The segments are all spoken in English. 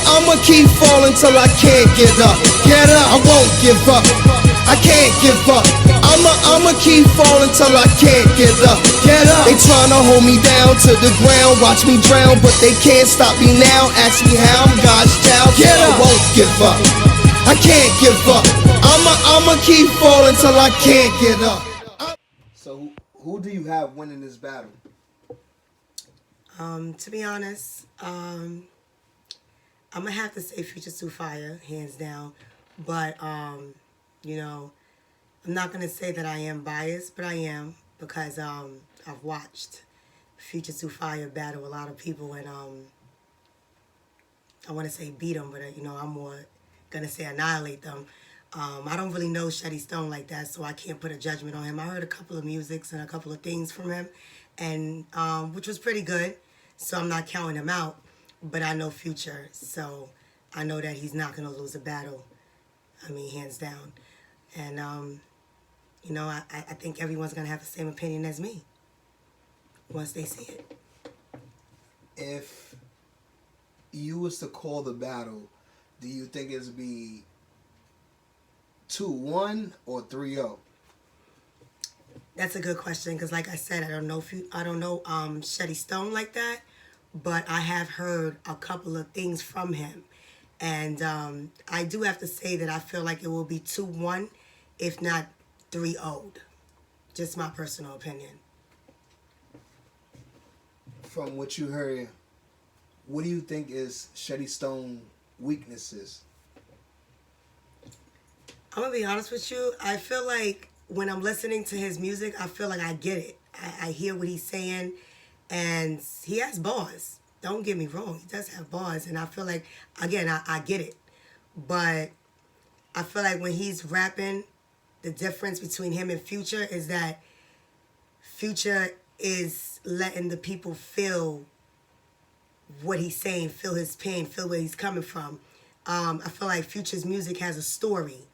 I'ma keep falling till I can't get up. Get up, I won't give up. I can't give up. I'ma keep falling till I can't get up. Get up. They tryna hold me down to the ground, watch me drown, but they can't stop me now. Ask me how, I'm God's child. Get up. I won't give up. I can't give up. I'ma keep falling till I can't get up. So who do you have winning this battle? To be honest, I'm gonna have to say Future Too Fire, hands down. But you know, I'm not gonna say that I am biased, but I am because I've watched Future Too Fire battle a lot of people, and I want to say beat them, but I'm more gonna say annihilate them. I don't really know Shedy Stone like that, so I can't put a judgment on him. I heard a couple of musics and a couple of things from him, and which was pretty good. So I'm not counting him out, but I know Future, so I know that he's not gonna lose a battle. I mean, hands down. And I think everyone's gonna have the same opinion as me once they see it. If you was to call the battle, do you think it's be 2-1 or 3-0? That's a good question because, like I said, I don't know Shedy Stone like that, but I have heard a couple of things from him, and I do have to say that I feel like it will be 2-1, if not 3-0. Just my personal opinion. From what you heard, what do you think is Shedy Stone weaknesses? I'm gonna be honest with you. I feel like when I'm listening to his music, I feel like I get it. I hear what he's saying, and he has bars. Don't get me wrong, he does have bars, and I feel like, again, I get it. But I feel like when he's rapping, the difference between him and Future is that Future is letting the people feel what he's saying, feel his pain, feel where he's coming from. I feel like Future's music has a story,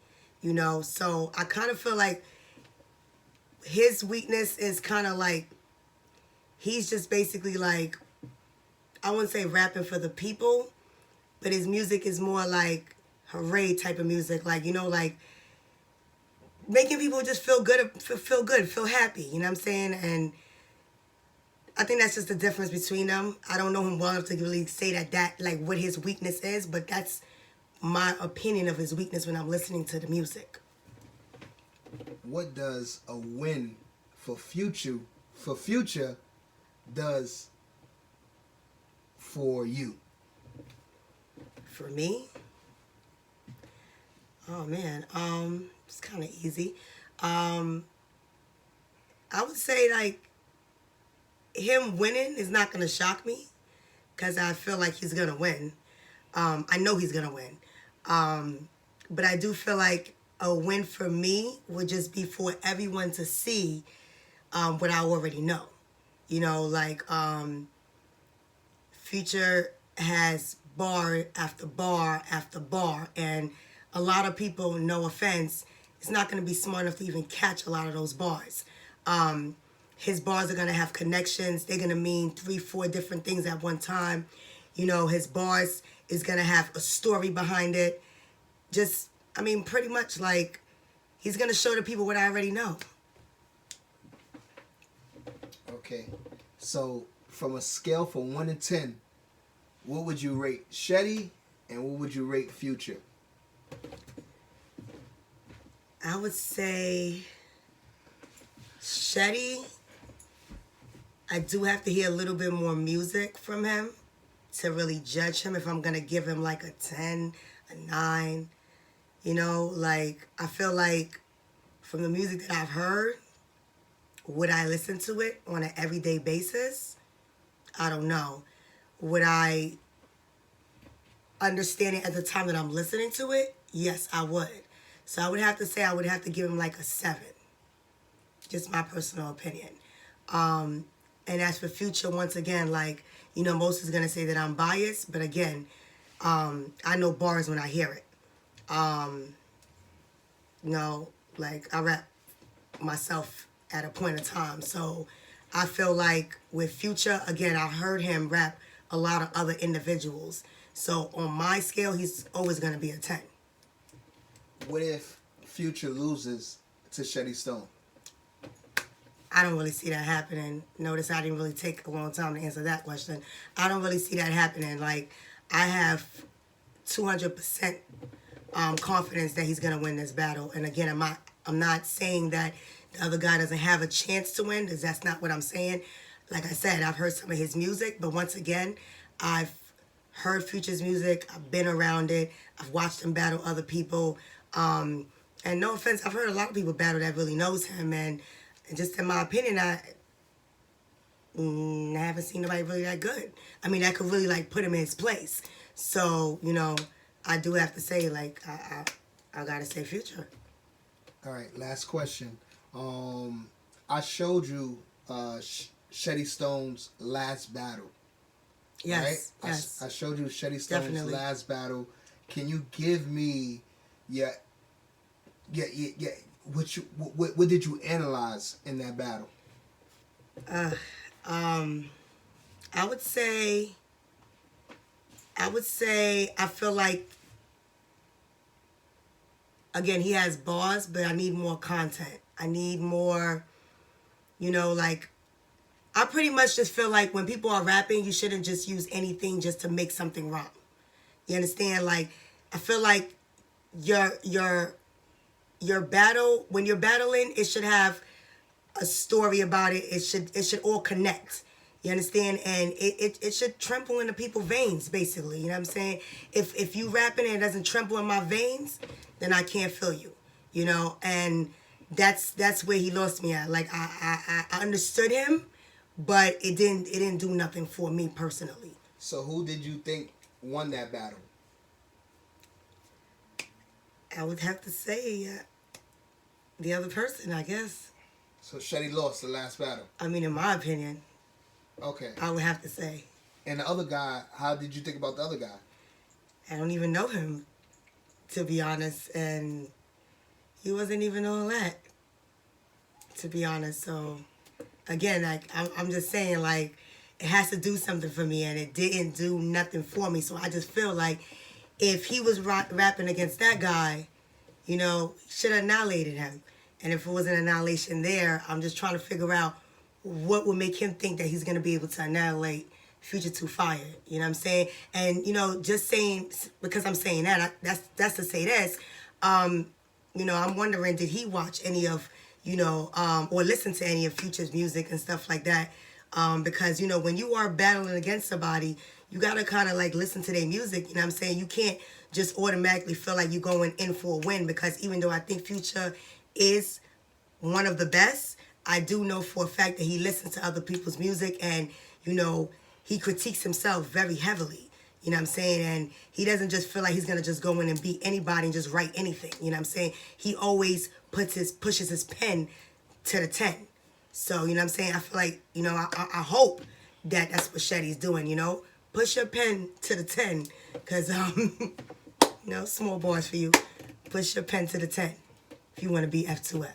so I kind of feel like his weakness is kind of like he's just basically like, I wouldn't say rapping for the people, but his music is more like hooray type of music, like like making people just feel good, feel happy, you know what I'm saying? And I think that's just the difference between them. I don't know him well enough to really say that like what his weakness is, but that's my opinion of his weakness when I'm listening to the music. What does a win for Future does for you? For me? Oh man, it's kind of easy. I would say like him winning is not gonna shock me because I feel like he's gonna win. I know he's gonna win, but I do feel like a win for me would just be for everyone to see what I already know. Like Future has bar after bar after bar, and a lot of people, no offense, is not going to be smart enough to even catch a lot of those bars. His bars are going to have connections. They're going to mean 3-4 different things at one time. His bars is going to have a story behind it. Pretty much like he's going to show the people what I already know. Okay, so from a scale from 1 to 10, what would you rate Shedy and what would you rate Future? I would say Shedy, I do have to hear a little bit more music from him to really judge him if I'm going to give him like a 10, a 9. I feel like from the music that I've heard, would I listen to it on an everyday basis? I don't know. Would I understand it at the time that I'm listening to it? Yes, I would. So I would have to say I would have to give him like a 7. Just my personal opinion. And as for Future, once again, most is going to say that I'm biased. But again, I know bars when I hear it. I rap myself at a point in time. So I feel like with Future, again, I heard him rap a lot of other individuals. So on my scale, he's always going to be a 10. What if Future loses to Shedy Stone? I don't really see that happening. Notice I didn't really take a long time to answer that question. I don't really see that happening. Like, I have 200% confidence that he's going to win this battle. And again, I'm not saying that the other guy doesn't have a chance to win, because that's not what I'm saying. Like I said, I've heard some of his music, but once again, I've heard Future's music. I've been around it. I've watched him battle other people. And no offense, I've heard a lot of people battle that really knows him. And just in my opinion, I haven't seen nobody really that good. I mean, that could really, like, put him in his place. So, you know, I do have to say, like, I got to say Future. All right, last question. I showed you Shedy Stone's last battle. Yes, right? yes. I showed you Shedy Stone's Definitely. last battle. Can you give me what did you analyze in that battle? I would say I feel like, again, he has bars, but I need more content. I need more, you know, like, I pretty much just feel like when people are rapping, you shouldn't just use anything just to make something rhyme. You understand? Like, I feel like your battle, when you're battling, it should have a story about it. It should all connect. You understand? And it should tremble into people's veins, basically. You know what I'm saying? If you rapping and it doesn't tremble in my veins, then I can't feel you. You know? And that's where he lost me at. Like, I understood him, but it didn't do nothing for me personally. So who did you think won that battle? I would have to say the other person, I guess. So Shedy lost the last battle. I mean, in my opinion, Okay. I would have to say. And the other guy, how did you think about the other guy? I don't even know him, to be honest, and he wasn't even all that, to be honest. So, again, like, I'm just saying, like, it has to do something for me, and it didn't do nothing for me. So I just feel like if he was rapping against that guy, you know, should have annihilated him. And if it was an annihilation there, I'm just trying to figure out what would make him think that he's going to be able to annihilate Future 2 Fire. You know what I'm saying? And, you know, just saying, because I'm saying that, that's to say this, you know, I'm wondering, did he watch any of, you know, or listen to any of Future's music and stuff like that? Because, you know, when you are battling against somebody, you got to kind of, like, listen to their music. You know what I'm saying? You can't just automatically feel like you're going in for a win, because even though I think Future is one of the best, I do know for a fact that he listens to other people's music, and, you know, he critiques himself very heavily. You know what I'm saying? And he doesn't just feel like he's going to just go in and beat anybody and just write anything. You know what I'm saying? He always pushes his pen to the 10. So, you know what I'm saying? I feel like, you know, I hope that that's what Shedy's doing, you know? Push your pen to the 10, because, you know, small bars for you. Push your pen to the 10 if you want to be F2F.